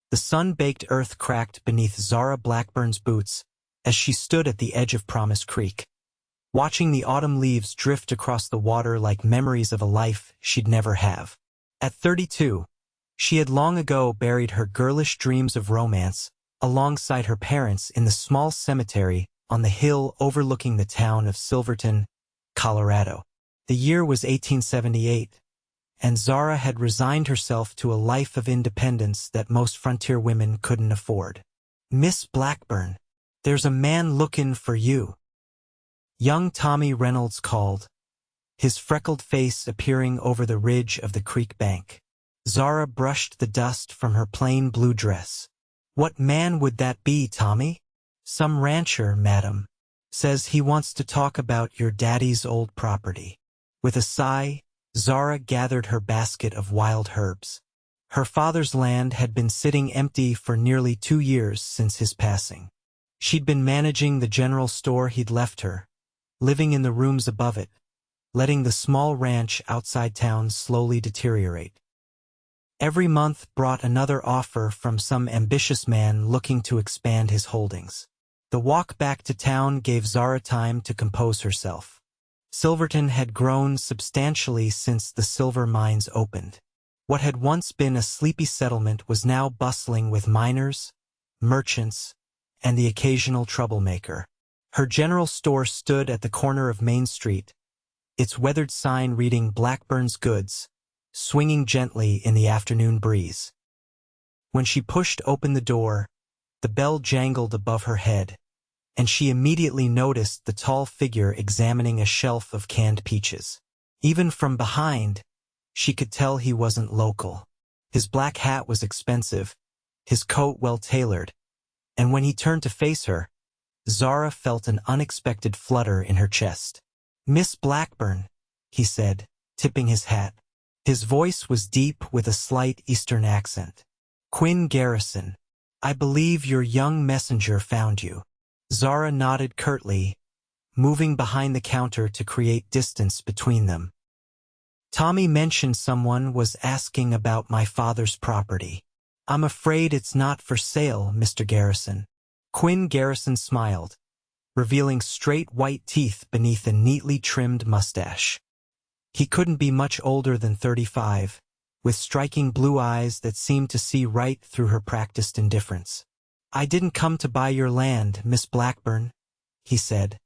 The sun-baked earth cracked beneath Zara Blackburn's boots as she stood at the edge of Promise Creek, watching the autumn leaves drift across the water like memories of a life she'd never have. At 32, she had long ago buried her girlish dreams of romance alongside her parents in the small cemetery on the hill overlooking the town of Silverton, Colorado. The year was 1878, and Zara had resigned herself to a life of independence that most frontier women couldn't afford. "Miss Blackburn, there's a man lookin' for you," young Tommy Reynolds called, his freckled face appearing over the ridge of the creek bank. Zara brushed the dust from her plain blue dress. "What man would that be, Tommy?" "Some rancher, madam. Says he wants to talk about your daddy's old property." With a sigh, Zara gathered her basket of wild herbs. Her father's land had been sitting empty for nearly 2 years since his passing. She'd been managing the general store he'd left her, living in the rooms above it, letting the small ranch outside town slowly deteriorate. Every month brought another offer from some ambitious man looking to expand his holdings. The walk back to town gave Zara time to compose herself. Silverton had grown substantially since the silver mines opened. What had once been a sleepy settlement was now bustling with miners, merchants, and the occasional troublemaker. Her general store stood at the corner of Main Street, its weathered sign reading Blackburn's Goods, swinging gently in the afternoon breeze. When she pushed open the door, the bell jangled above her head, and she immediately noticed the tall figure examining a shelf of canned peaches. Even from behind, she could tell he wasn't local. His black hat was expensive, his coat well-tailored, and when he turned to face her, Zara felt an unexpected flutter in her chest. "Miss Blackburn," he said, tipping his hat. His voice was deep with a slight Eastern accent. "Quinn Garrison. I believe your young messenger found you." Zara nodded curtly, moving behind the counter to create distance between them. "Tommy mentioned someone was asking about my father's property. I'm afraid it's not for sale, Mr. Garrison." Quinn Garrison smiled, revealing straight white teeth beneath a neatly trimmed mustache. He couldn't be much older than 35, with striking blue eyes that seemed to see right through her practiced indifference. "I didn't come to buy your land, Miss Blackburn," he said,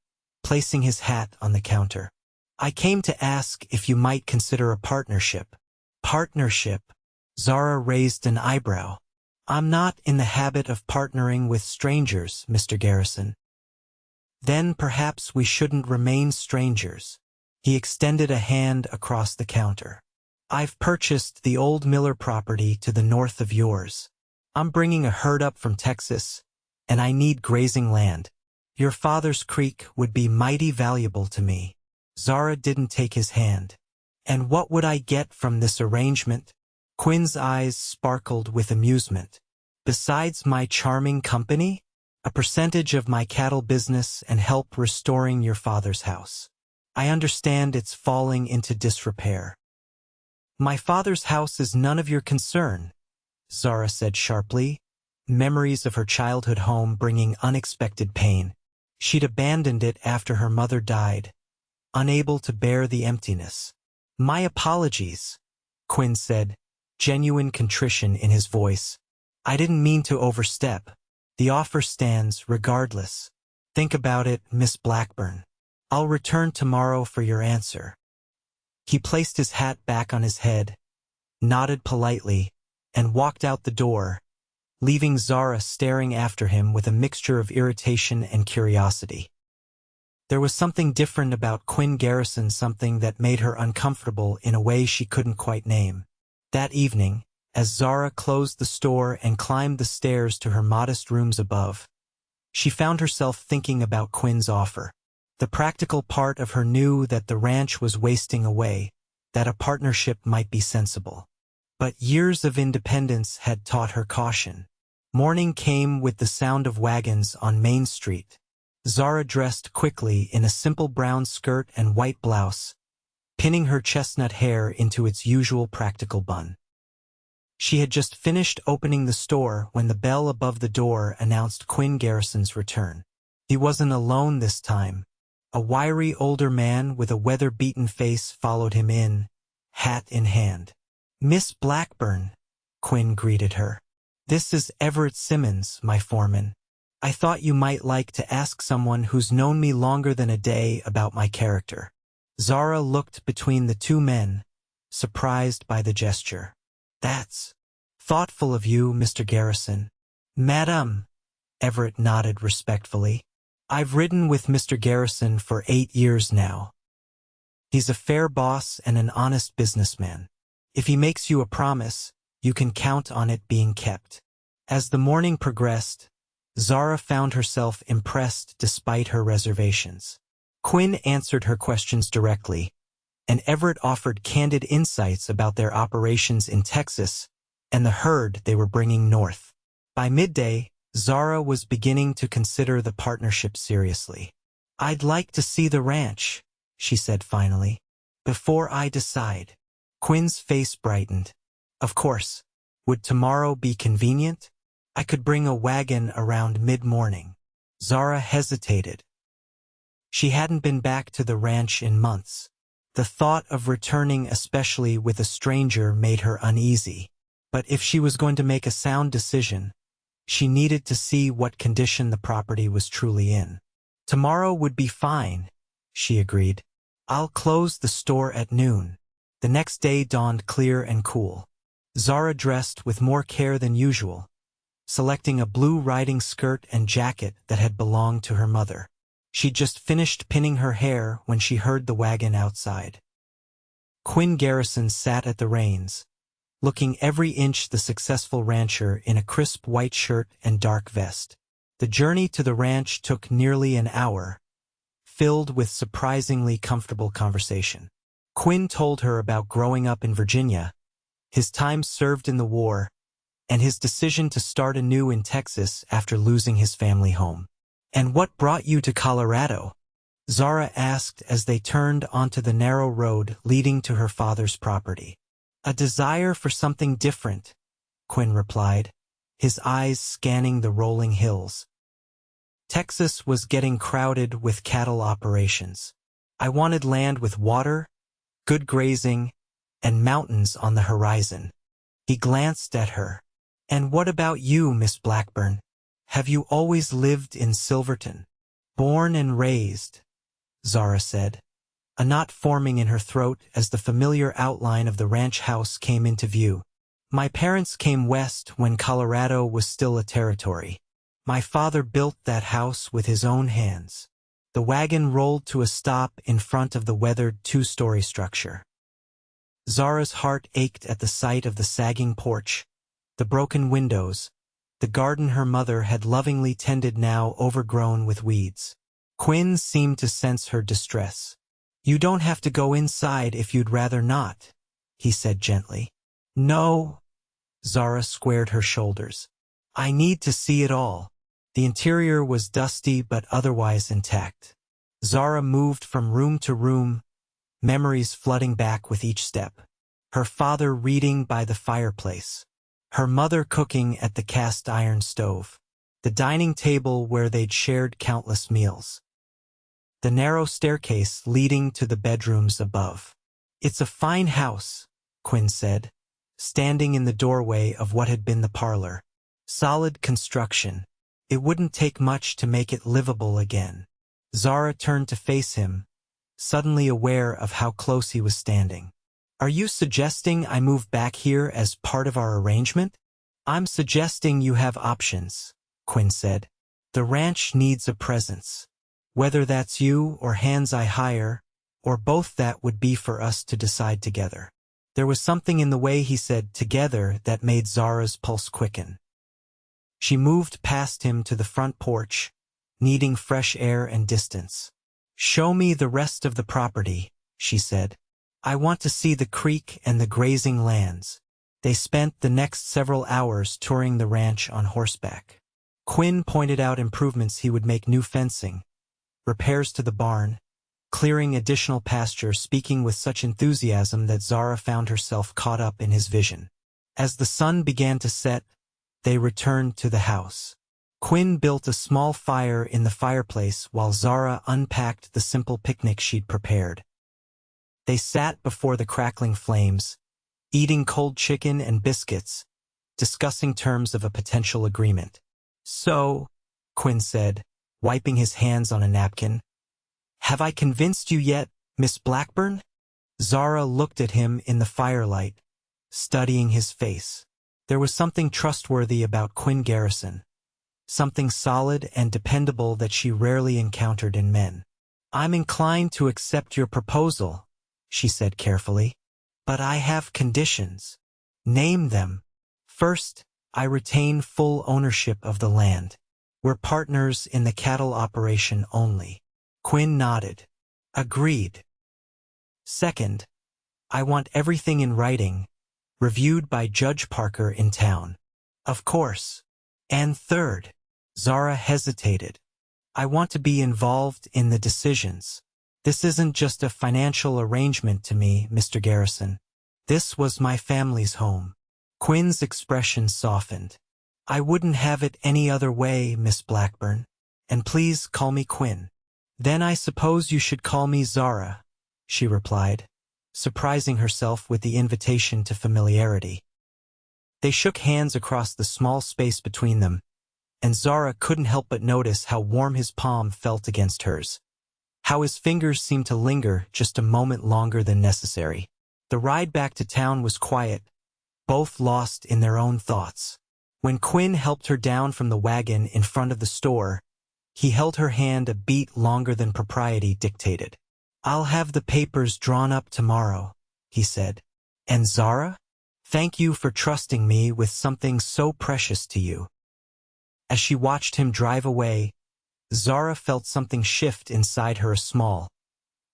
placing his hat on the counter. "I came to ask if you might consider a partnership." "Partnership?" Zara raised an eyebrow. "I'm not in the habit of partnering with strangers, Mr. Garrison." "Then perhaps we shouldn't remain strangers." He extended a hand across the counter. "I've purchased the old Miller property to the north of yours. I'm bringing a herd up from Texas, and I need grazing land. Your father's creek would be mighty valuable to me." Zara didn't take his hand. "And what would I get from this arrangement?" Quinn's eyes sparkled with amusement. "Besides my charming company, a percentage of my cattle business and help restoring your father's house. I understand it's falling into disrepair." "My father's house is none of your concern," Zara said sharply, memories of her childhood home bringing unexpected pain. She'd abandoned it after her mother died, unable to bear the emptiness. "My apologies," Quinn said, genuine contrition in his voice. "I didn't mean to overstep. The offer stands regardless. Think about it, Miss Blackburn. I'll return tomorrow for your answer." He placed his hat back on his head, nodded politely, and walked out the door, leaving Zara staring after him with a mixture of irritation and curiosity. There was something different about Quinn Garrison, something that made her uncomfortable in a way she couldn't quite name. That evening, as Zara closed the store and climbed the stairs to her modest rooms above, she found herself thinking about Quinn's offer. The practical part of her knew that the ranch was wasting away, that a partnership might be sensible. But years of independence had taught her caution. Morning came with the sound of wagons on Main Street. Zara dressed quickly in a simple brown skirt and white blouse, pinning her chestnut hair into its usual practical bun. She had just finished opening the store when the bell above the door announced Quinn Garrison's return. He wasn't alone this time. A wiry older man with a weather-beaten face followed him in, hat in hand. "Miss Blackburn," Quinn greeted her. "This is Everett Simmons, my foreman. I thought you might like to ask someone who's known me longer than a day about my character." Zara looked between the two men, surprised by the gesture. "That's thoughtful of you, Mr. Garrison." "Madam," Everett nodded respectfully. "I've ridden with Mr. Garrison for 8 years now. He's a fair boss and an honest businessman. If he makes you a promise, you can count on it being kept." As the morning progressed, Zara found herself impressed despite her reservations. Quinn answered her questions directly, and Everett offered candid insights about their operations in Texas and the herd they were bringing north. By midday, Zara was beginning to consider the partnership seriously. "I'd like to see the ranch," she said finally, "before I decide." Quinn's face brightened. "Of course. Would tomorrow be convenient? I could bring a wagon around mid-morning." Zara hesitated. She hadn't been back to the ranch in months. The thought of returning, especially with a stranger, made her uneasy. But if she was going to make a sound decision, she needed to see what condition the property was truly in. "Tomorrow would be fine," she agreed. "I'll close the store at noon." The next day dawned clear and cool. Zara dressed with more care than usual, selecting a blue riding skirt and jacket that had belonged to her mother. She'd just finished pinning her hair when she heard the wagon outside. Quinn Garrison sat at the reins, looking every inch the successful rancher in a crisp white shirt and dark vest. The journey to the ranch took nearly an hour, filled with surprisingly comfortable conversation. Quinn told her about growing up in Virginia, his time served in the war, and his decision to start anew in Texas after losing his family home. "And what brought you to Colorado?" Zara asked as they turned onto the narrow road leading to her father's property. "A desire for something different," Quinn replied, his eyes scanning the rolling hills. Texas was getting crowded with cattle operations. "I wanted land with water, good grazing, and mountains on the horizon." He glanced at her. "And what about you, Miss Blackburn? Have you always lived in Silverton?" "Born and raised," Zara said, a knot forming in her throat as the familiar outline of the ranch house came into view. "My parents came west when Colorado was still a territory. My father built that house with his own hands." The wagon rolled to a stop in front of the weathered two-story structure. Zara's heart ached at the sight of the sagging porch, the broken windows, the garden her mother had lovingly tended now overgrown with weeds. Quinn seemed to sense her distress. "You don't have to go inside if you'd rather not," he said gently. "No," Zara squared her shoulders. "I need to see it all." The interior was dusty but otherwise intact. Zara moved from room to room, memories flooding back with each step. Her father reading by the fireplace. Her mother cooking at the cast-iron stove. The dining table where they'd shared countless meals. The narrow staircase leading to the bedrooms above. "It's a fine house," Quinn said, standing in the doorway of what had been the parlor. "Solid construction. It wouldn't take much to make it livable again." Zara turned to face him, suddenly aware of how close he was standing. "Are you suggesting I move back here as part of our arrangement?" "I'm suggesting you have options," Quinn said. "The ranch needs a presence. Whether that's you or hands I hire, or both, that would be for us to decide together." There was something in the way he said "together" that made Zara's pulse quicken. She moved past him to the front porch, needing fresh air and distance. "Show me the rest of the property," she said. "I want to see the creek and the grazing lands." They spent the next several hours touring the ranch on horseback. Quinn pointed out improvements he would make: new fencing, repairs to the barn, clearing additional pasture, speaking with such enthusiasm that Zara found herself caught up in his vision. As the sun began to set, they returned to the house. Quinn built a small fire in the fireplace while Zara unpacked the simple picnic she'd prepared. They sat before the crackling flames, eating cold chicken and biscuits, discussing terms of a potential agreement. "So," Quinn said, wiping his hands on a napkin, "have I convinced you yet, Miss Blackburn?" Zara looked at him in the firelight, studying his face. There was something trustworthy about Quinn Garrison, something solid and dependable that she rarely encountered in men. "I'm inclined to accept your proposal," she said carefully, "but I have conditions." "Name them." "First, I retain full ownership of the land. We're partners in the cattle operation only." Quinn nodded. "Agreed." "Second, I want everything in writing, reviewed by Judge Parker in town." "Of course." "And third," Zara hesitated, "I want to be involved in the decisions. This isn't just a financial arrangement to me, Mr. Garrison. This was my family's home." Quinn's expression softened. "I wouldn't have it any other way, Miss Blackburn. And please call me Quinn." "Then I suppose you should call me Zara," she replied, surprising herself with the invitation to familiarity. They shook hands across the small space between them, and Zara couldn't help but notice how warm his palm felt against hers, how his fingers seemed to linger just a moment longer than necessary. The ride back to town was quiet, both lost in their own thoughts. When Quinn helped her down from the wagon in front of the store, he held her hand a beat longer than propriety dictated. "I'll have the papers drawn up tomorrow," he said. "And Zara? Thank you for trusting me with something so precious to you." As she watched him drive away, Zara felt something shift inside her, a small,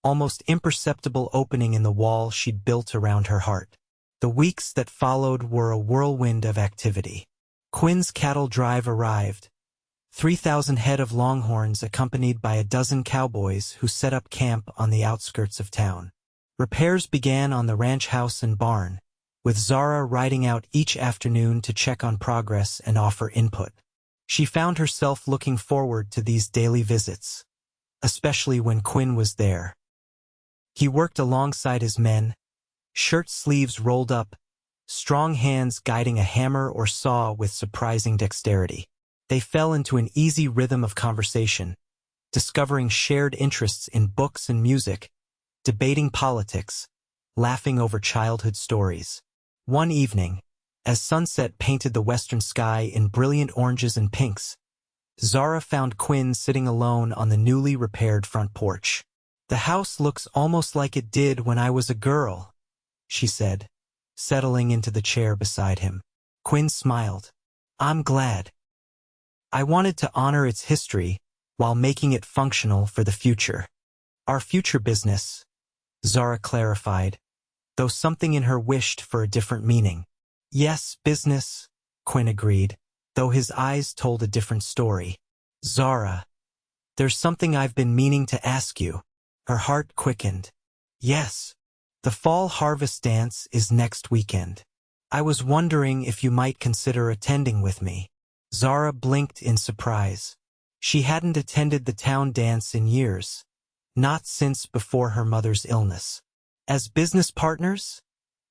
almost imperceptible opening in the wall she'd built around her heart. The weeks that followed were a whirlwind of activity. Quinn's cattle drive arrived, 3,000 head of longhorns accompanied by a dozen cowboys who set up camp on the outskirts of town. Repairs began on the ranch house and barn, with Zara riding out each afternoon to check on progress and offer input. She found herself looking forward to these daily visits, especially when Quinn was there. He worked alongside his men, shirt sleeves rolled up, strong hands guiding a hammer or saw with surprising dexterity. They fell into an easy rhythm of conversation, discovering shared interests in books and music, debating politics, laughing over childhood stories. One evening, as sunset painted the western sky in brilliant oranges and pinks, Zara found Quinn sitting alone on the newly repaired front porch. "The house looks almost like it did when I was a girl," she said, settling into the chair beside him. Quinn smiled. "I'm glad. I wanted to honor its history while making it functional for the future." "Our future business," Zara clarified, though something in her wished for a different meaning. "Yes, business," Quinn agreed, though his eyes told a different story. "Zara, there's something I've been meaning to ask you." Her heart quickened. "Yes. The fall harvest dance is next weekend. I was wondering if you might consider attending with me." Zara blinked in surprise. She hadn't attended the town dance in years, not since before her mother's illness. "As business partners?"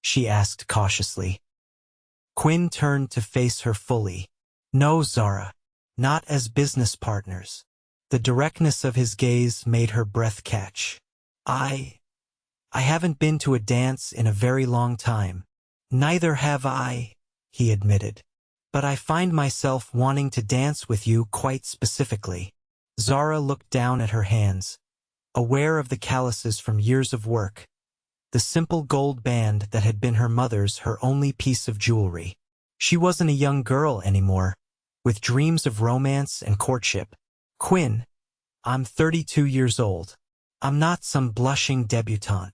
she asked cautiously. Quinn turned to face her fully. "No, Zara, not as business partners." The directness of his gaze made her breath catch. I haven't been to a dance in a very long time." "Neither have I," he admitted. "But I find myself wanting to dance with you quite specifically." Zara looked down at her hands, aware of the calluses from years of work, the simple gold band that had been her mother's, her only piece of jewelry. She wasn't a young girl anymore, with dreams of romance and courtship. "Quinn, I'm 32 years old. I'm not some blushing debutante."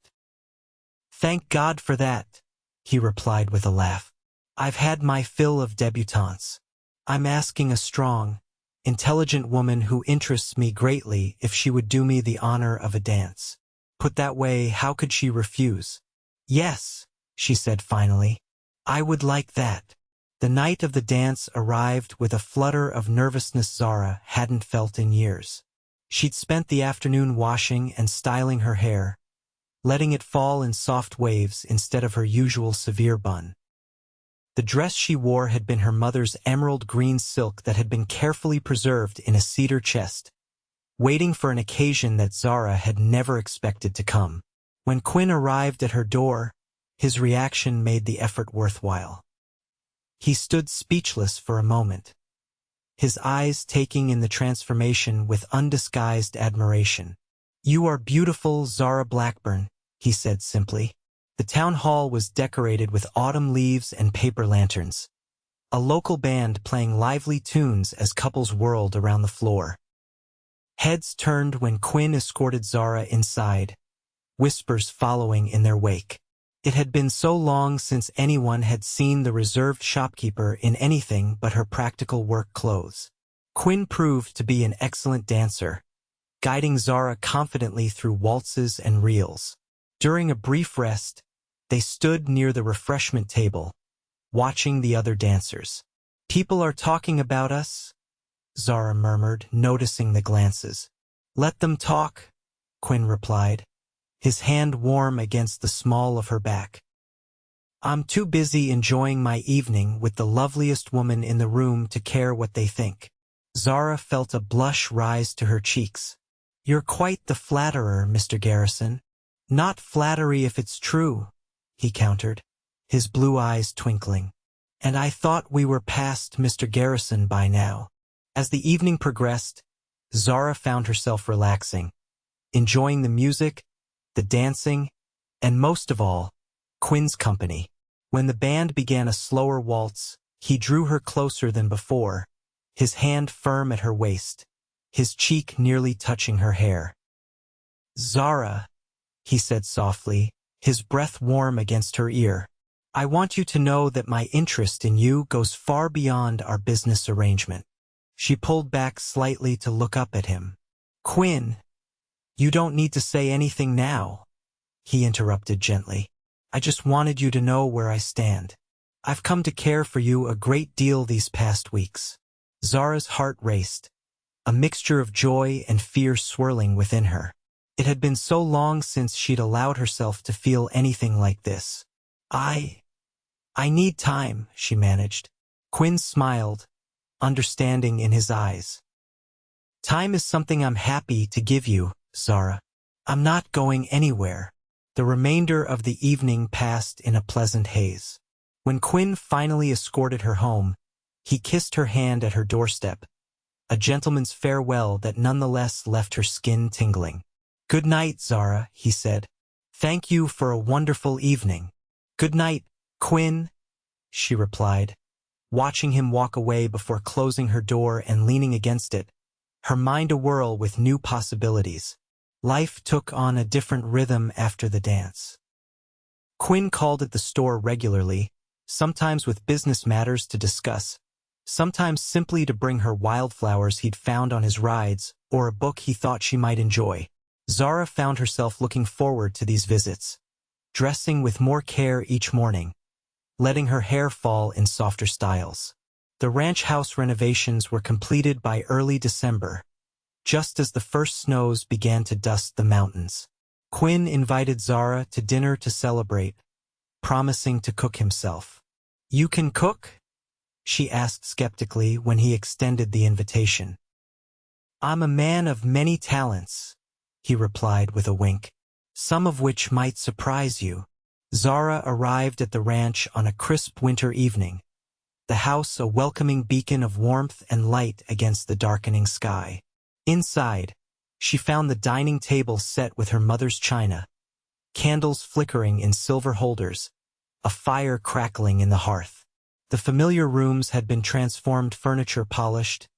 "Thank God for that," he replied with a laugh. "I've had my fill of debutantes. I'm asking a strong, intelligent woman who interests me greatly if she would do me the honor of a dance." Put that way, how could she refuse? "Yes," she said finally. I would like that. The night of the dance arrived with a flutter of nervousness Zara hadn't felt in years. She'd spent the afternoon washing and styling her hair, letting it fall in soft waves instead of her usual severe bun. The dress she wore had been her mother's emerald green silk that had been carefully preserved in a cedar chest, waiting for an occasion that Zara had never expected to come. When Quinn arrived at her door, his reaction made the effort worthwhile. He stood speechless for a moment, his eyes taking in the transformation with undisguised admiration. "You are beautiful, Zara Blackburn," he said simply. The town hall was decorated with autumn leaves and paper lanterns, a local band playing lively tunes as couples whirled around the floor. Heads turned when Quinn escorted Zara inside, whispers following in their wake. It had been so long since anyone had seen the reserved shopkeeper in anything but her practical work clothes. Quinn proved to be an excellent dancer, guiding Zara confidently through waltzes and reels. During a brief rest, they stood near the refreshment table, watching the other dancers. "People are talking about us," Zara murmured, noticing the glances. "Let them talk," Quinn replied, his hand warm against the small of her back. "I'm too busy enjoying my evening with the loveliest woman in the room to care what they think." Zara felt a blush rise to her cheeks. "You're quite the flatterer, Mr. Garrison." "Not flattery if it's true," he countered, his blue eyes twinkling. "And I thought we were past Mr. Garrison by now." As the evening progressed, Zara found herself relaxing, enjoying the music, the dancing, and most of all, Quinn's company. When the band began a slower waltz, he drew her closer than before, his hand firm at her waist, his cheek nearly touching her hair. "Zara," he said softly, his breath warm against her ear, "I want you to know that my interest in you goes far beyond our business arrangement." She pulled back slightly to look up at him. "Quinn, you don't need to say anything now," he interrupted gently. "I just wanted you to know where I stand. I've come to care for you a great deal these past weeks." Zara's heart raced, a mixture of joy and fear swirling within her. It had been so long since she'd allowed herself to feel anything like this. I need time," she managed. Quinn smiled, understanding in his eyes. "Time is something I'm happy to give you, Zara. I'm not going anywhere." The remainder of the evening passed in a pleasant haze. When Quinn finally escorted her home, he kissed her hand at her doorstep, a gentleman's farewell that nonetheless left her skin tingling. "Good night, Zara," he said. "Thank you for a wonderful evening." "Good night, Quinn," she replied, watching him walk away before closing her door and leaning against it, her mind awhirl with new possibilities. Life took on a different rhythm after the dance. Quinn called at the store regularly, sometimes with business matters to discuss, sometimes simply to bring her wildflowers he'd found on his rides or a book he thought she might enjoy. Zara found herself looking forward to these visits, dressing with more care each morning, letting her hair fall in softer styles. The ranch house renovations were completed by early December, just as the first snows began to dust the mountains. Quinn invited Zara to dinner to celebrate, promising to cook himself. "You can cook?" she asked skeptically when he extended the invitation. "I'm a man of many talents," he replied with a wink, "some of which might surprise you." Zara arrived at the ranch on a crisp winter evening, the house a welcoming beacon of warmth and light against the darkening sky. Inside, she found the dining table set with her mother's china, candles flickering in silver holders, a fire crackling in the hearth. The familiar rooms had been transformed, furniture polished,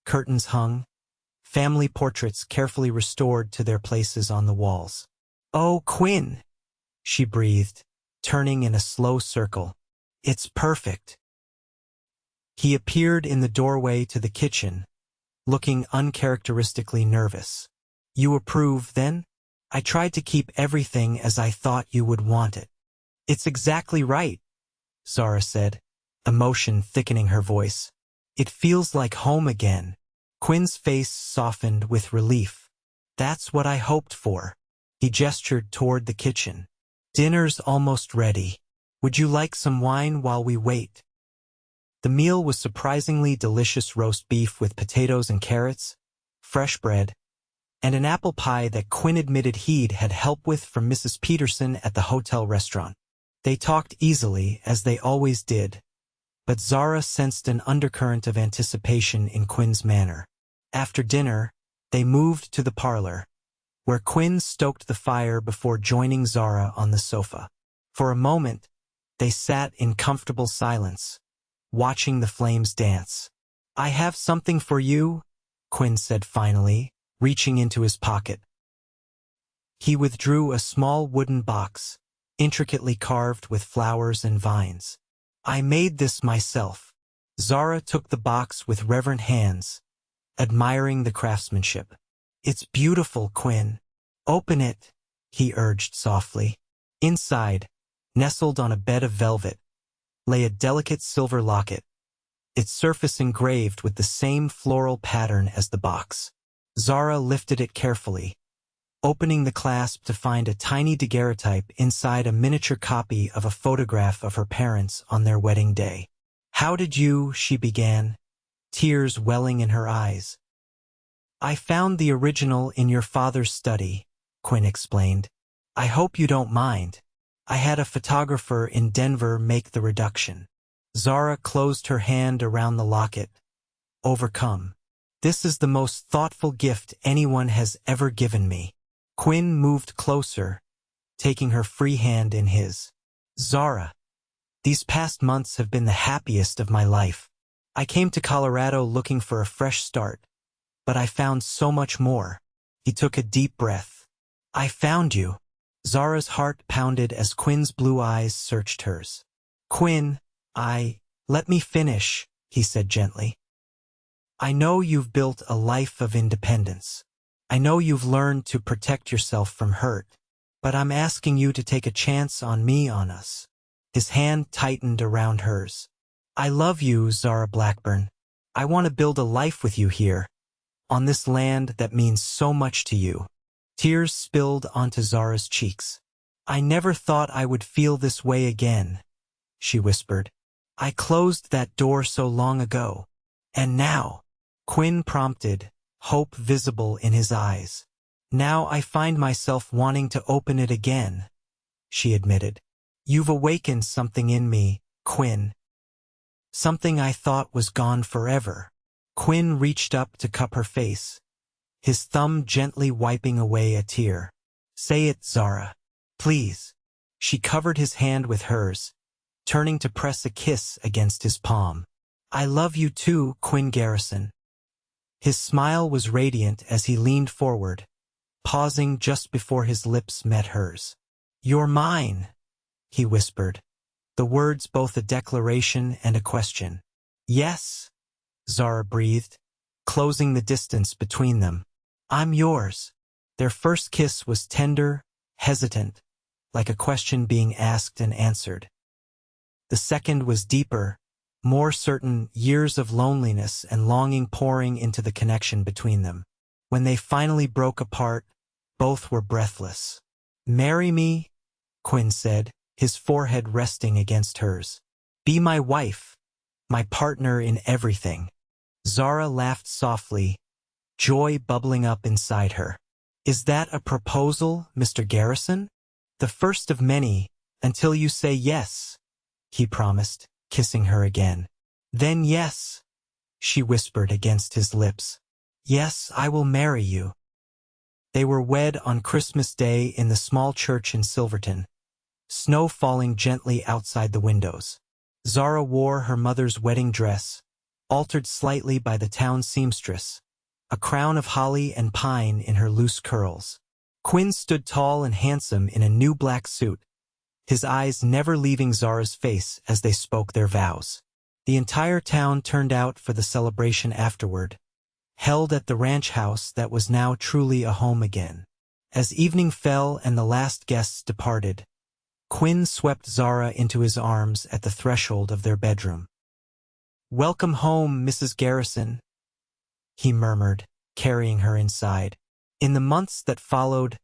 curtains hung, family portraits carefully restored to their places on the walls. "Oh, Quinn," she breathed, turning in a slow circle. "It's perfect." He appeared in the doorway to the kitchen, looking uncharacteristically nervous. "You approve, then?" "I tried to keep everything as I thought you would want it." "It's exactly right," Zara said, emotion thickening her voice. It feels like home again. Quinn's face softened with relief. That's what I hoped for. He gestured toward the kitchen. Dinner's almost ready. Would you like some wine while we wait? The meal was surprisingly delicious: roast beef with potatoes and carrots, fresh bread, and an apple pie that Quinn admitted he'd had help with from Mrs. Peterson at the hotel restaurant. They talked easily, as they always did, but Zara sensed an undercurrent of anticipation in Quinn's manner. After dinner, they moved to the parlor, where Quinn stoked the fire before joining Zara on the sofa. For a moment, they sat in comfortable silence, watching the flames dance. I have something for you, Quinn said finally, reaching into his pocket. He withdrew a small wooden box, intricately carved with flowers and vines. I made this myself. Zara took the box with reverent hands, admiring the craftsmanship. It's beautiful, Quinn. Open it, he urged softly. Inside, nestled on a bed of velvet, lay a delicate silver locket, its surface engraved with the same floral pattern as the box. Zara lifted it carefully, opening the clasp to find a tiny daguerreotype inside a miniature copy of a photograph of her parents on their wedding day. How did you, she began, tears welling in her eyes. I found the original in your father's study, Quinn explained. I hope you don't mind. I had a photographer in Denver make the reduction. Zara closed her hand around the locket, overcome. This is the most thoughtful gift anyone has ever given me. Quinn moved closer, taking her free hand in his. Zara, these past months have been the happiest of my life. I came to Colorado looking for a fresh start, but I found so much more. He took a deep breath. I found you. Zara's heart pounded as Quinn's blue eyes searched hers. Quinn, let me finish, he said gently. I know you've built a life of independence. I know you've learned to protect yourself from hurt, but I'm asking you to take a chance on me, on us. His hand tightened around hers. I love you, Zara Blackburn. I want to build a life with you here, on this land that means so much to you. Tears spilled onto Zara's cheeks. I never thought I would feel this way again, she whispered. I closed that door so long ago. And now, Quinn prompted, hope visible in his eyes. Now I find myself wanting to open it again, she admitted. You've awakened something in me, Quinn. Something I thought was gone forever. Quinn reached up to cup her face, his thumb gently wiping away a tear. Say it, Zara. Please. She covered his hand with hers, turning to press a kiss against his palm. I love you too, Quinn Garrison. His smile was radiant as he leaned forward, pausing just before his lips met hers. You're mine, he whispered, the words both a declaration and a question. Yes, Zara breathed, closing the distance between them. I'm yours. Their first kiss was tender, hesitant, like a question being asked and answered. The second was deeper, more certain, years of loneliness and longing pouring into the connection between them. When they finally broke apart, both were breathless. Marry me, Quinn said, his forehead resting against hers. Be my wife, my partner in everything. Zara laughed softly, joy bubbling up inside her. Is that a proposal, Mr. Garrison? The first of many, until you say yes, he promised, kissing her again. Then yes, she whispered against his lips. Yes, I will marry you. They were wed on Christmas Day in the small church in Silverton, snow falling gently outside the windows. Zara wore her mother's wedding dress, altered slightly by the town seamstress, a crown of holly and pine in her loose curls. Quinn stood tall and handsome in a new black suit, his eyes never leaving Zara's face as they spoke their vows. The entire town turned out for the celebration afterward, held at the ranch house that was now truly a home again. As evening fell and the last guests departed, Quinn swept Zara into his arms at the threshold of their bedroom. "Welcome home, Mrs. Garrison," he murmured, carrying her inside. In the months that followed,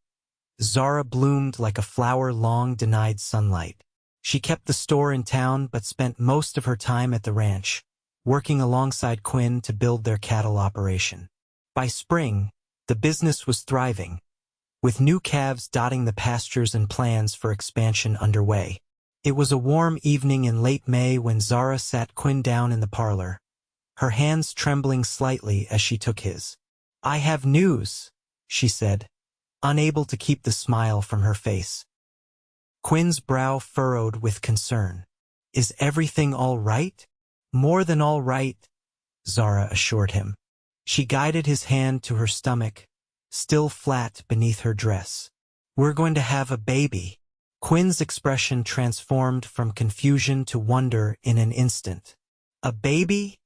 Zara bloomed like a flower long denied sunlight. She kept the store in town but spent most of her time at the ranch, working alongside Quinn to build their cattle operation. By spring, the business was thriving, with new calves dotting the pastures and plans for expansion underway. It was a warm evening in late May when Zara sat Quinn down in the parlor, her hands trembling slightly as she took his. "I have news," she said, unable to keep the smile from her face. Quinn's brow furrowed with concern. "Is everything all right?" "More than all right," Zara assured him. She guided his hand to her stomach, still flat beneath her dress. "We're going to have a baby." Quinn's expression transformed from confusion to wonder in an instant. "A baby?"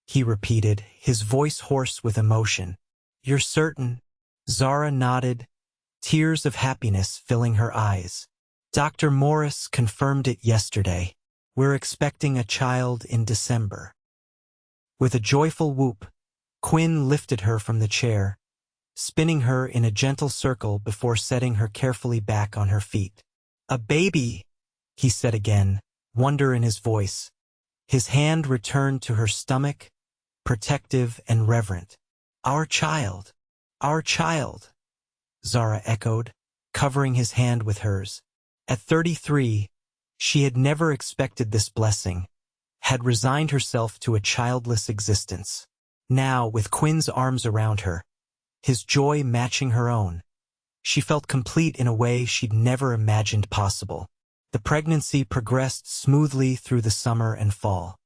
he repeated, his voice hoarse with emotion. "You're certain?" Zara nodded, tears of happiness filling her eyes. "Dr. Morris confirmed it yesterday. We're expecting a child in December." With a joyful whoop, Quinn lifted her from the chair, spinning her in a gentle circle before setting her carefully back on her feet. "A baby," he said again, wonder in his voice. His hand returned to her stomach, protective and reverent. "Our child, our child," Zara echoed, covering his hand with hers. At 33, she had never expected this blessing, had resigned herself to a childless existence. Now, with Quinn's arms around her, his joy matching her own, she felt complete in a way she'd never imagined possible. The pregnancy progressed smoothly through the summer and fall.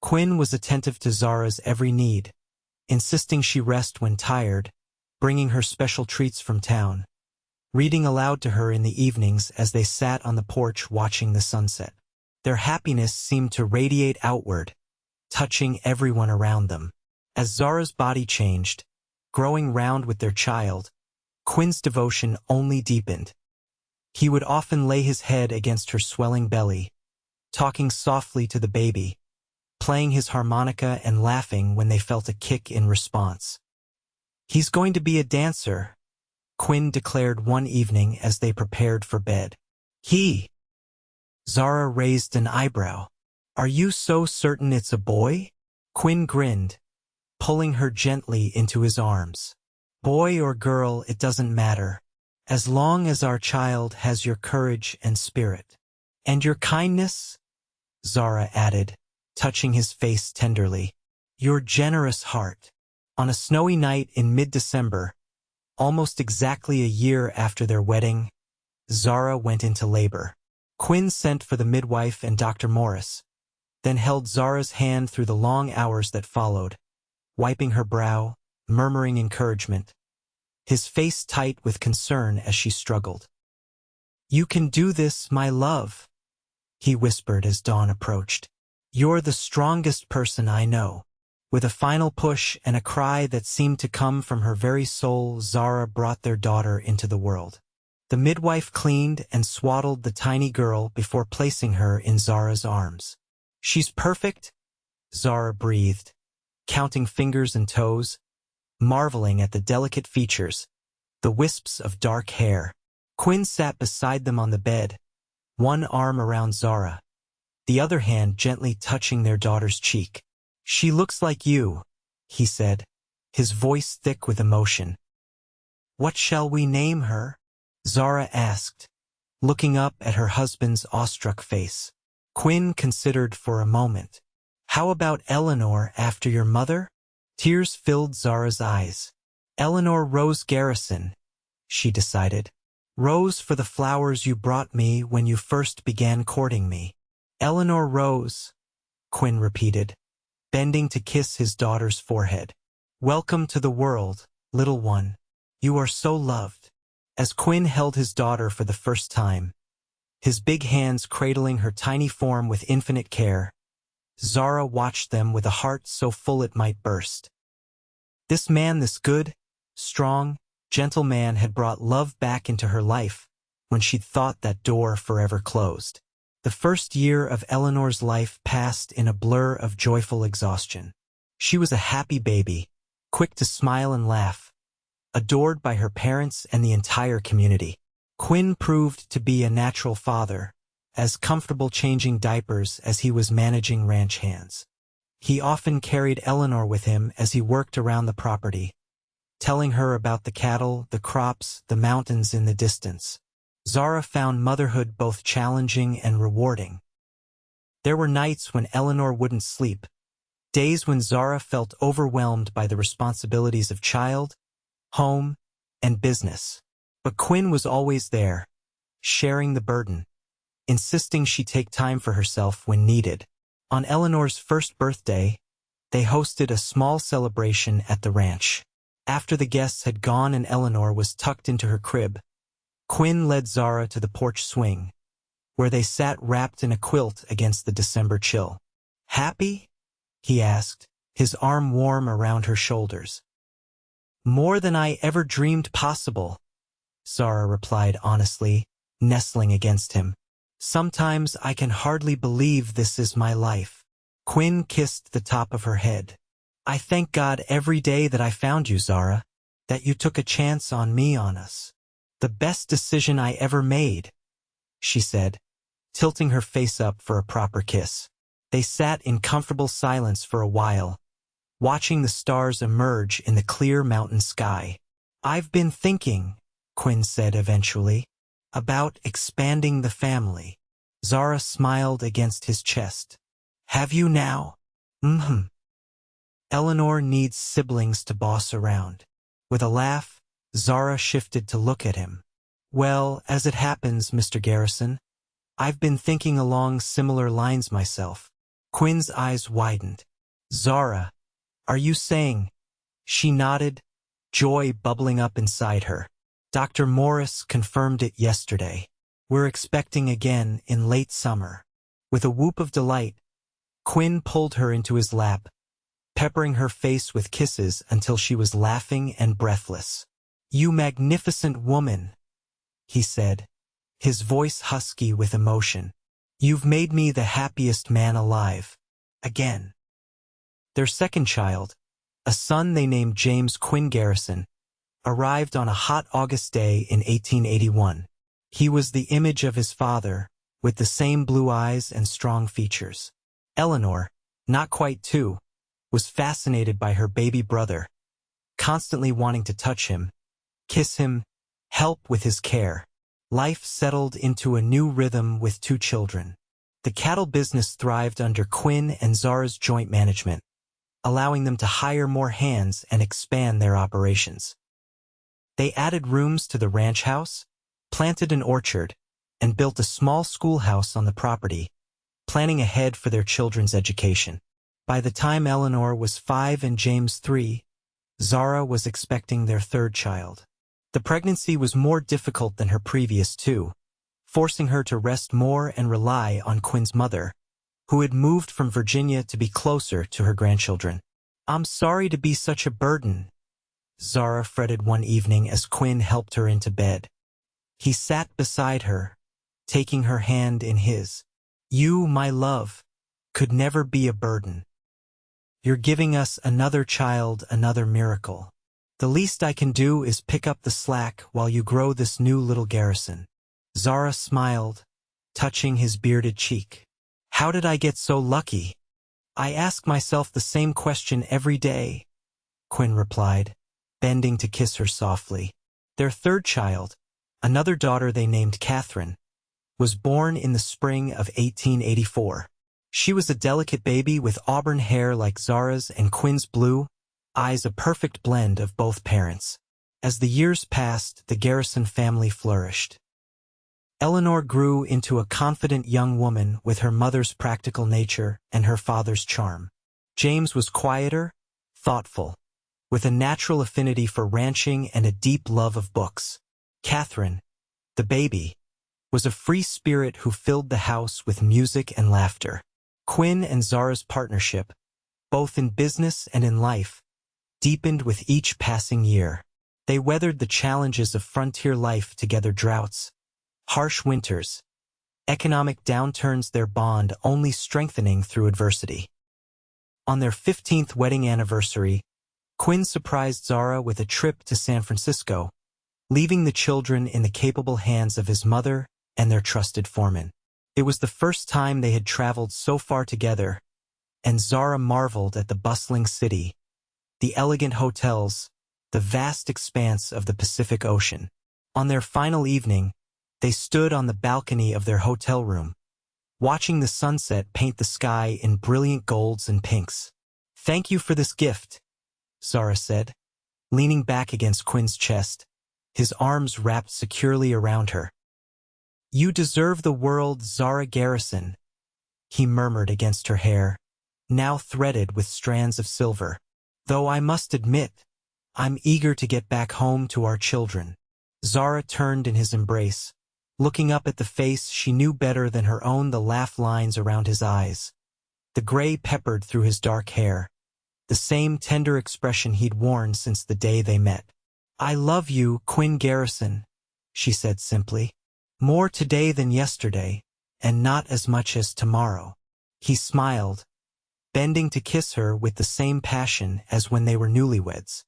Quinn was attentive to Zara's every need, insisting she rest when tired, bringing her special treats from town, reading aloud to her in the evenings as they sat on the porch watching the sunset. Their happiness seemed to radiate outward, touching everyone around them. As Zara's body changed, growing round with their child, Quinn's devotion only deepened. He would often lay his head against her swelling belly, talking softly to the baby, playing his harmonica and laughing when they felt a kick in response. "He's going to be a dancer," Quinn declared one evening as they prepared for bed. "He?" Zara raised an eyebrow. "Are you so certain it's a boy?" Quinn grinned, pulling her gently into his arms. "Boy or girl, it doesn't matter, as long as our child has your courage and spirit." "And your kindness?" Zara added, touching his face tenderly. "Your generous heart." On a snowy night in mid-December, almost exactly a year after their wedding, Zara went into labor. Quinn sent for the midwife and Dr. Morris, then held Zara's hand through the long hours that followed, wiping her brow, murmuring encouragement, his face tight with concern as she struggled. "You can do this, my love," he whispered as dawn approached. "You're the strongest person I know." With a final push and a cry that seemed to come from her very soul, Zara brought their daughter into the world. The midwife cleaned and swaddled the tiny girl before placing her in Zara's arms. "She's perfect," Zara breathed, counting fingers and toes, marveling at the delicate features, the wisps of dark hair. Quinn sat beside them on the bed, one arm around Zara, the other hand gently touching their daughter's cheek. "She looks like you," he said, his voice thick with emotion. "What shall we name her?" Zara asked, looking up at her husband's awestruck face. Quinn considered for a moment. "How about Eleanor after your mother?" Tears filled Zara's eyes. "Eleanor Rose Garrison," she decided. "Rose for the flowers you brought me when you first began courting me." "Eleanor Rose," Quinn repeated, bending to kiss his daughter's forehead. "Welcome to the world, little one. You are so loved." As Quinn held his daughter for the first time, his big hands cradling her tiny form with infinite care, Zara watched them with a heart so full it might burst. This man, this good, strong, gentle man had brought love back into her life, when she'd thought that door forever closed. The first year of Eleanor's life passed in a blur of joyful exhaustion. She was a happy baby, quick to smile and laugh, adored by her parents and the entire community. Quinn proved to be a natural father, as comfortable changing diapers as he was managing ranch hands. He often carried Eleanor with him as he worked around the property, telling her about the cattle, the crops, the mountains in the distance. Zara found motherhood both challenging and rewarding. There were nights when Eleanor wouldn't sleep, days when Zara felt overwhelmed by the responsibilities of child, home, and business. But Quinn was always there, sharing the burden, insisting she take time for herself when needed. On Eleanor's first birthday, they hosted a small celebration at the ranch. After the guests had gone and Eleanor was tucked into her crib, Quinn led Zara to the porch swing, where they sat wrapped in a quilt against the December chill. "Happy?" he asked, his arm warm around her shoulders. "More than I ever dreamed possible," Zara replied honestly, nestling against him. "Sometimes I can hardly believe this is my life." Quinn kissed the top of her head. "I thank God every day that I found you, Zara, that you took a chance on me, on us. The best decision I ever made," she said, tilting her face up for a proper kiss. They sat in comfortable silence for a while, watching the stars emerge in the clear mountain sky. "I've been thinking," Quinn said eventually, "about expanding the family." Zara smiled against his chest. "Have you now?" "Mm-hmm. Eleanor needs siblings to boss around." With a laugh, Zara shifted to look at him. "Well, as it happens, Mr. Garrison, I've been thinking along similar lines myself." Quinn's eyes widened. "Zara, are you saying?" She nodded, joy bubbling up inside her. "Dr. Morris confirmed it yesterday. We're expecting again in late summer." With a whoop of delight, Quinn pulled her into his lap, peppering her face with kisses until she was laughing and breathless. "You magnificent woman," he said, his voice husky with emotion. "You've made me the happiest man alive. Again." Their second child, a son they named James Quinn Garrison, arrived on a hot August day in 1881. He was the image of his father, with the same blue eyes and strong features. Eleanor, not quite 2, was fascinated by her baby brother, constantly wanting to touch him, kiss him, help with his care. Life settled into a new rhythm with 2 children. The cattle business thrived under Quinn and Zara's joint management, allowing them to hire more hands and expand their operations. They added rooms to the ranch house, planted an orchard, and built a small schoolhouse on the property, planning ahead for their children's education. By the time Eleanor was 5 and James 3, Zara was expecting their third child. The pregnancy was more difficult than her previous 2, forcing her to rest more and rely on Quinn's mother, who had moved from Virginia to be closer to her grandchildren. "I'm sorry to be such a burden," Zara fretted one evening as Quinn helped her into bed. He sat beside her, taking her hand in his. "You, my love, could never be a burden. You're giving us another child, another miracle. The least I can do is pick up the slack while you grow this new little Garrison." Zara smiled, touching his bearded cheek. "How did I get so lucky?" "I ask myself the same question every day," Quinn replied, bending to kiss her softly. Their third child, another daughter they named Catherine, was born in the spring of 1884. She was a delicate baby with auburn hair like Zara's and Quinn's blue eyes, a perfect blend of both parents. As the years passed, the Garrison family flourished. Eleanor grew into a confident young woman with her mother's practical nature and her father's charm. James was quieter, thoughtful, with a natural affinity for ranching and a deep love of books. Catherine, the baby, was a free spirit who filled the house with music and laughter. Quinn and Zara's partnership, both in business and in life, deepened with each passing year. They weathered the challenges of frontier life together: droughts, harsh winters, economic downturns, their bond only strengthening through adversity. On their 15th wedding anniversary, Quinn surprised Zara with a trip to San Francisco, leaving the children in the capable hands of his mother and their trusted foreman. It was the first time they had traveled so far together, and Zara marveled at the bustling city, the elegant hotels, the vast expanse of the Pacific Ocean. On their final evening, they stood on the balcony of their hotel room, watching the sunset paint the sky in brilliant golds and pinks. "Thank you for this gift," Zara said, leaning back against Quinn's chest, his arms wrapped securely around her. "You deserve the world, Zara Garrison," he murmured against her hair, now threaded with strands of silver. "Though I must admit, I'm eager to get back home to our children." Zara turned in his embrace, looking up at the face she knew better than her own, the laugh lines around his eyes, the gray peppered through his dark hair, the same tender expression he'd worn since the day they met. "I love you, Quinn Garrison," she said simply. "More today than yesterday, and not as much as tomorrow." He smiled, bending to kiss her with the same passion as when they were newlyweds.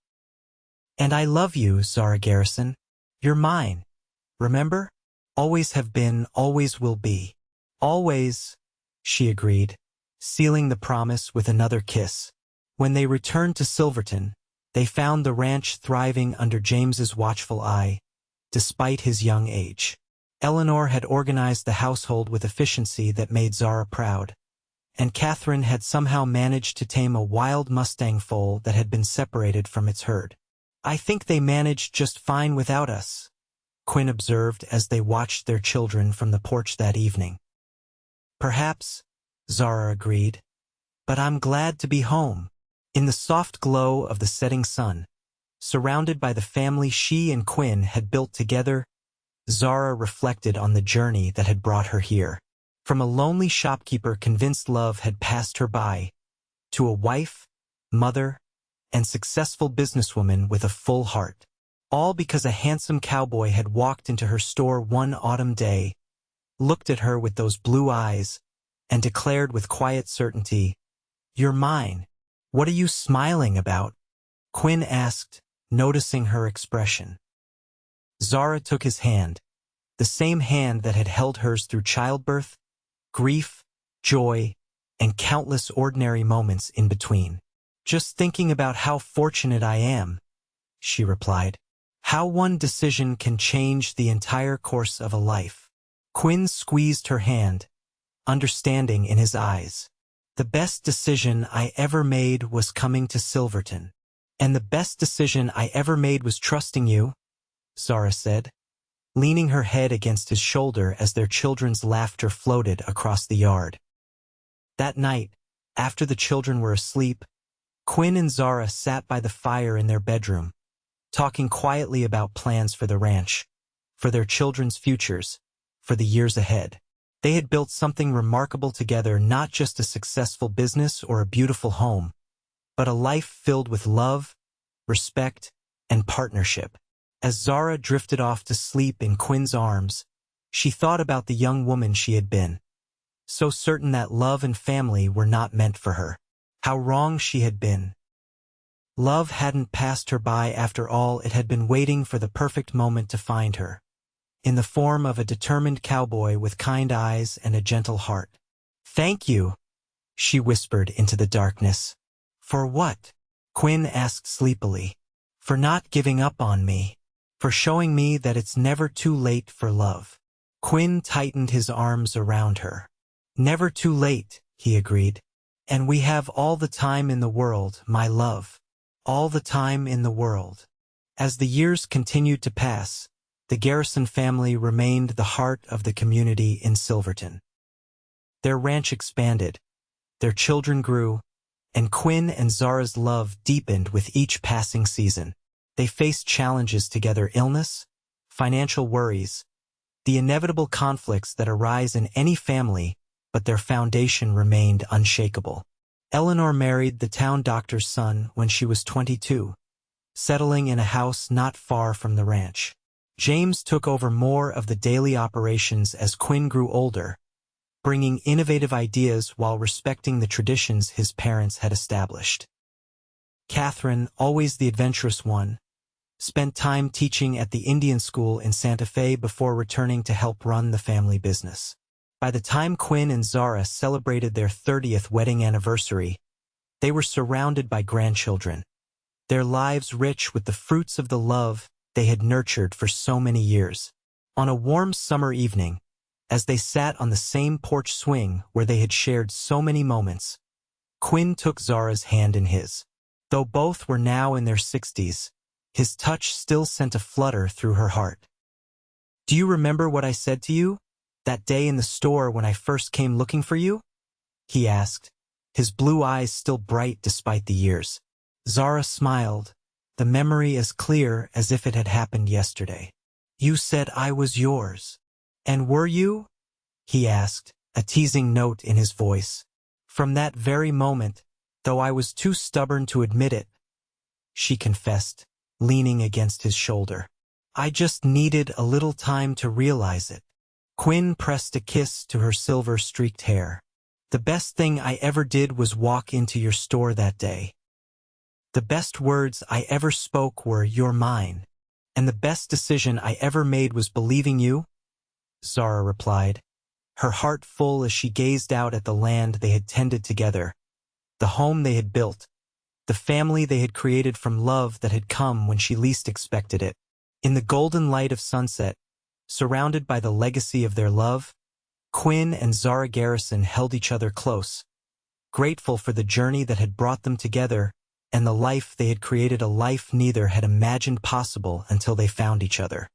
"And I love you, Zara Garrison. You're mine, remember? Always have been, always will be." "Always," she agreed, sealing the promise with another kiss. When they returned to Silverton, they found the ranch thriving under James's watchful eye, despite his young age. Eleanor had organized the household with efficiency that made Zara proud, and Catherine had somehow managed to tame a wild Mustang foal that had been separated from its herd. "I think they managed just fine without us," Quinn observed as they watched their children from the porch that evening. "Perhaps," Zara agreed, "but I'm glad to be home." In the soft glow of the setting sun, surrounded by the family she and Quinn had built together, Zara reflected on the journey that had brought her here. From a lonely shopkeeper convinced love had passed her by, to a wife, mother, and successful businesswoman with a full heart. All because a handsome cowboy had walked into her store one autumn day, looked at her with those blue eyes, and declared with quiet certainty, "You're mine." "What are you smiling about?" Quinn asked, noticing her expression. Zara took his hand, the same hand that had held hers through childbirth, grief, joy, and countless ordinary moments in between. "Just thinking about how fortunate I am," she replied. "How one decision can change the entire course of a life." Quinn squeezed her hand, understanding in his eyes. "The best decision I ever made was coming to Silverton. And the best decision I ever made was trusting you," Zara said, leaning her head against his shoulder as their children's laughter floated across the yard. That night, after the children were asleep, Quinn and Zara sat by the fire in their bedroom, talking quietly about plans for the ranch, for their children's futures, for the years ahead. They had built something remarkable together, not just a successful business or a beautiful home, but a life filled with love, respect, and partnership. As Zara drifted off to sleep in Quinn's arms, she thought about the young woman she had been, so certain that love and family were not meant for her. How wrong she had been. Love hadn't passed her by after all. It had been waiting for the perfect moment to find her, in the form of a determined cowboy with kind eyes and a gentle heart. "Thank you," she whispered into the darkness. "For what?" Quinn asked sleepily. "For not giving up on me. For showing me that it's never too late for love." Quinn tightened his arms around her. "Never too late," he agreed. "And we have all the time in the world, my love. All the time in the world." As the years continued to pass, the Garrison family remained the heart of the community in Silverton. Their ranch expanded, their children grew, and Quinn and Zara's love deepened with each passing season. They faced challenges together: illness, financial worries, the inevitable conflicts that arise in any family, but their foundation remained unshakable. Eleanor married the town doctor's son when she was 22, settling in a house not far from the ranch. James took over more of the daily operations as Quinn grew older, bringing innovative ideas while respecting the traditions his parents had established. Catherine, always the adventurous one, spent time teaching at the Indian school in Santa Fe before returning to help run the family business. By the time Quinn and Zara celebrated their 30th wedding anniversary, they were surrounded by grandchildren, their lives rich with the fruits of the love they had nurtured for so many years. On a warm summer evening, as they sat on the same porch swing where they had shared so many moments, Quinn took Zara's hand in his. Though both were now in their 60s, his touch still sent a flutter through her heart. "Do you remember what I said to you, that day in the store when I first came looking for you?" he asked, his blue eyes still bright despite the years. Zara smiled, the memory as clear as if it had happened yesterday. "You said I was yours. And were you?" he asked, a teasing note in his voice. "From that very moment, though I was too stubborn to admit it," she confessed, leaning against his shoulder. "I just needed a little time to realize it." Quinn pressed a kiss to her silver-streaked hair. "The best thing I ever did was walk into your store that day. The best words I ever spoke were 'you're mine.' And the best decision I ever made was believing you," Zara replied, her heart full as she gazed out at the land they had tended together, the home they had built, the family they had created from love that had come when she least expected it. In the golden light of sunset, surrounded by the legacy of their love, Quinn and Zara Garrison held each other close, grateful for the journey that had brought them together and the life they had created, a life neither had imagined possible until they found each other.